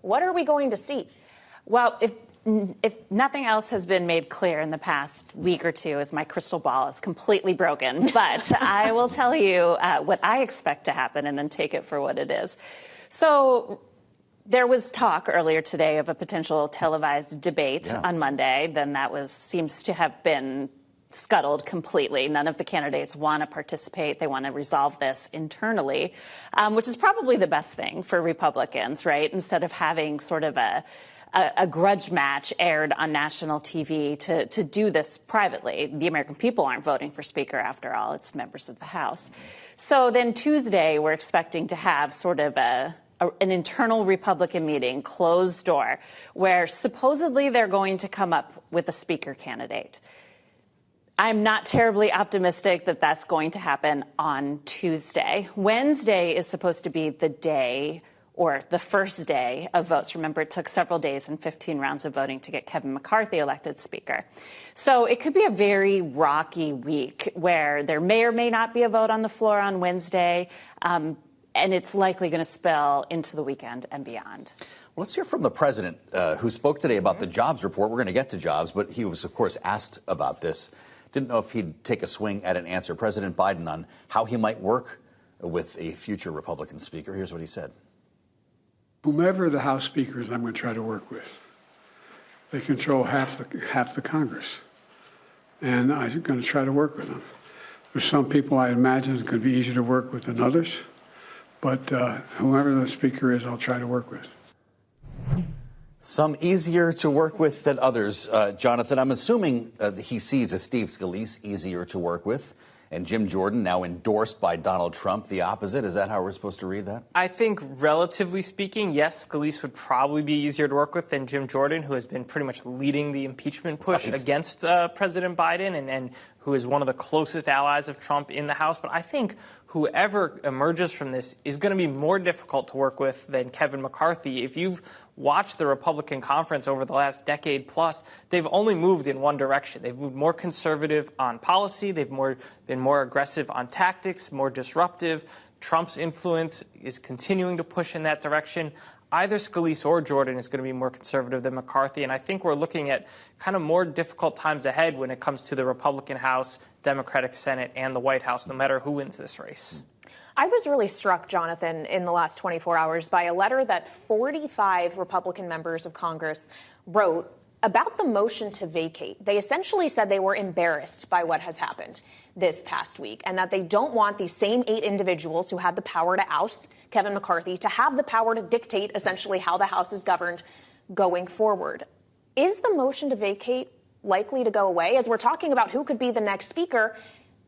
What are we going to see? Well, if nothing else has been made clear in the past week or two, as my crystal ball is completely broken, but I will tell you what I expect to happen and then take it for what it is. So there was talk earlier today of a potential televised debate on Monday. Then that seems to have been scuttled completely. None of the candidates want to participate. They want to resolve this internally, which is probably the best thing for Republicans, right? Instead of having sort of a grudge match aired on national TV to do this privately. The American people aren't voting for Speaker after all. It's members of the House. So then Tuesday, we're expecting to have sort of an internal Republican meeting, closed door, where supposedly they're going to come up with a Speaker candidate. I'm not terribly optimistic that that's going to happen on Tuesday. Wednesday is supposed to be the day or the first day of votes. Remember, it took several days and 15 rounds of voting to get Kevin McCarthy elected Speaker. So it could be a very rocky week where there may or may not be a vote on the floor on Wednesday, and it's likely going to spill into the weekend and beyond. Well, let's hear from the president, who spoke today about the jobs report. We're going to get to jobs, but he was, of course, asked about this. Didn't know if he'd take a swing at an answer. President Biden on how he might work with a future Republican Speaker. Here's what he said. Whomever the House Speaker is, I'm going to try to work with. They control half the Congress, and I'm going to try to work with them. There's some people I imagine it's going to be easier to work with than others, but whoever the Speaker is, I'll try to work with. Some easier to work with than others. Jonathan, I'm assuming he sees a Steve Scalise easier to work with, and Jim Jordan, now endorsed by Donald Trump, the opposite. Is that how we're supposed to read that? I think, relatively speaking, yes, Scalise would probably be easier to work with than Jim Jordan, who has been pretty much leading the impeachment push against President Biden and who is one of the closest allies of Trump in the House. But I think whoever emerges from this is going to be more difficult to work with than Kevin McCarthy. If you've watched the Republican conference over the last decade plus, they've only moved in one direction. They've moved more conservative on policy. They've been more aggressive on tactics, more disruptive. Trump's influence is continuing to push in that direction. Either Scalise or Jordan is going to be more conservative than McCarthy, and I think we're looking at kind of more difficult times ahead when it comes to the Republican House, Democratic Senate, and the White House, no matter who wins this race. I was really struck, Jonathan, in the last 24 hours by a letter that 45 Republican members of Congress wrote about the motion to vacate. They essentially said they were embarrassed by what has happened this past week and that they don't want these same 8 individuals who had the power to oust Kevin McCarthy to have the power to dictate essentially how the House is governed going forward. Is the motion to vacate likely to go away? As we're talking about who could be the next speaker,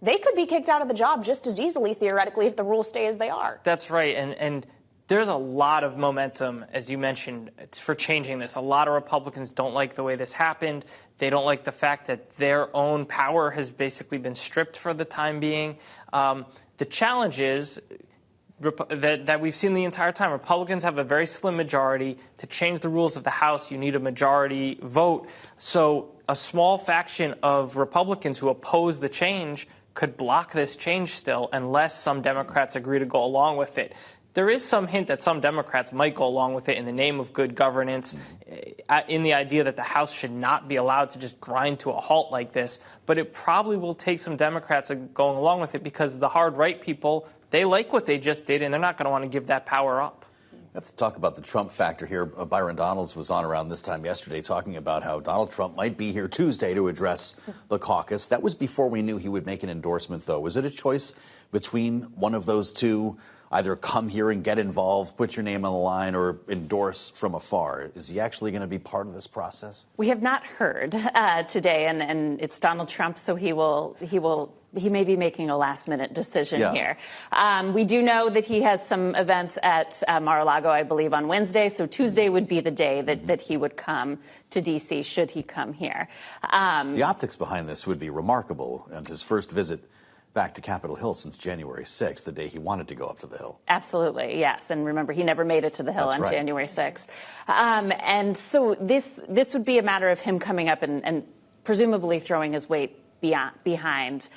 they could be kicked out of the job just as easily, theoretically, if the rules stay as they are. That's right. And there's a lot of momentum, as you mentioned, for changing this. A lot of Republicans don't like the way this happened. They don't like the fact that their own power has basically been stripped for the time being. The challenge is that we've seen the entire time. Republicans have a very slim majority. To change the rules of the House, you need a majority vote. So a small faction of Republicans who oppose the change could block this change still unless some Democrats agree to go along with it. There is some hint that some Democrats might go along with it in the name of good governance, in the idea that the House should not be allowed to just grind to a halt like this. But it probably will take some Democrats going along with it because the hard right people, they like what they just did, and they're not going to want to give that power up. We have to talk about the Trump factor here. Byron Donalds was on around this time yesterday talking about how Donald Trump might be here Tuesday to address the caucus. That was before we knew he would make an endorsement, though. Was it a choice between one of those two, either come here and get involved, put your name on the line, or endorse from afar? Is he actually going to be part of this process? We have not heard today, and it's Donald Trump, so he may be making a last-minute decision here. We do know that he has some events at Mar-a-Lago, I believe, on Wednesday, so Tuesday would be the day that he would come to D.C. should he come here. The optics behind this would be remarkable, and his first visit back to Capitol Hill since January 6th, the day he wanted to go up to the Hill. Absolutely, yes. And remember, he never made it to the Hill on January 6th. And so this would be a matter of him coming up and presumably throwing his weight behind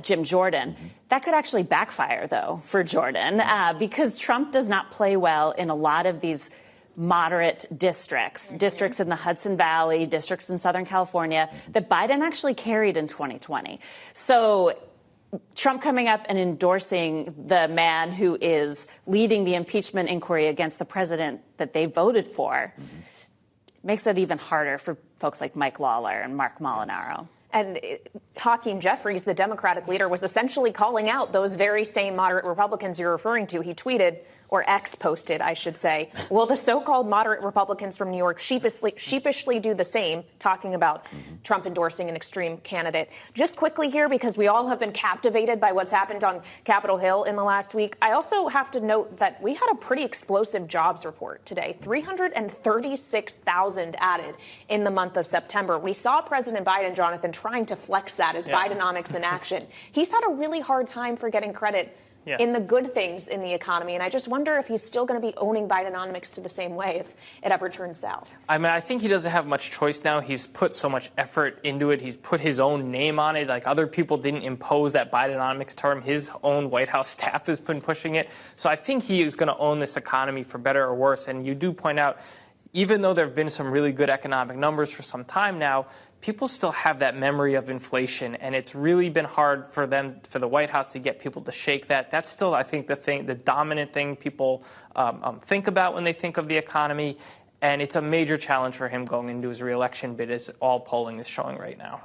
Jim Jordan. That could actually backfire, though, for Jordan, because Trump does not play well in a lot of these moderate districts, districts in the Hudson Valley, districts in Southern California, that Biden actually carried in 2020. So Trump coming up and endorsing the man who is leading the impeachment inquiry against the president that they voted for makes it even harder for folks like Mike Lawler and Mark Molinaro. And Hakeem Jeffries, the Democratic leader, was essentially calling out those very same moderate Republicans you're referring to. He tweeted, or X posted, I should say, will the so-called moderate Republicans from New York sheepishly do the same, talking about Trump endorsing an extreme candidate. Just quickly here, because we all have been captivated by what's happened on Capitol Hill in the last week, I also have to note that we had a pretty explosive jobs report today, 336,000 added in the month of September. We saw President Biden, Jonathan, trying to flex that as Bidenomics in action. He's had a really hard time for getting credit in the good things in the economy. And I just wonder if he's still going to be owning Bidenomics to the same way if it ever turns south. I mean, I think he doesn't have much choice now. He's put so much effort into it. He's put his own name on it. Like, other people didn't impose that Bidenomics term. His own White House staff has been pushing it. So I think he is going to own this economy for better or worse. And you do point out, even though there have been some really good economic numbers for some time now, people still have that memory of inflation, and it's really been hard for the White House to get people to shake that. That's still, I think, the dominant thing people think about when they think of the economy, and it's a major challenge for him going into his reelection bid, as all polling is showing right now.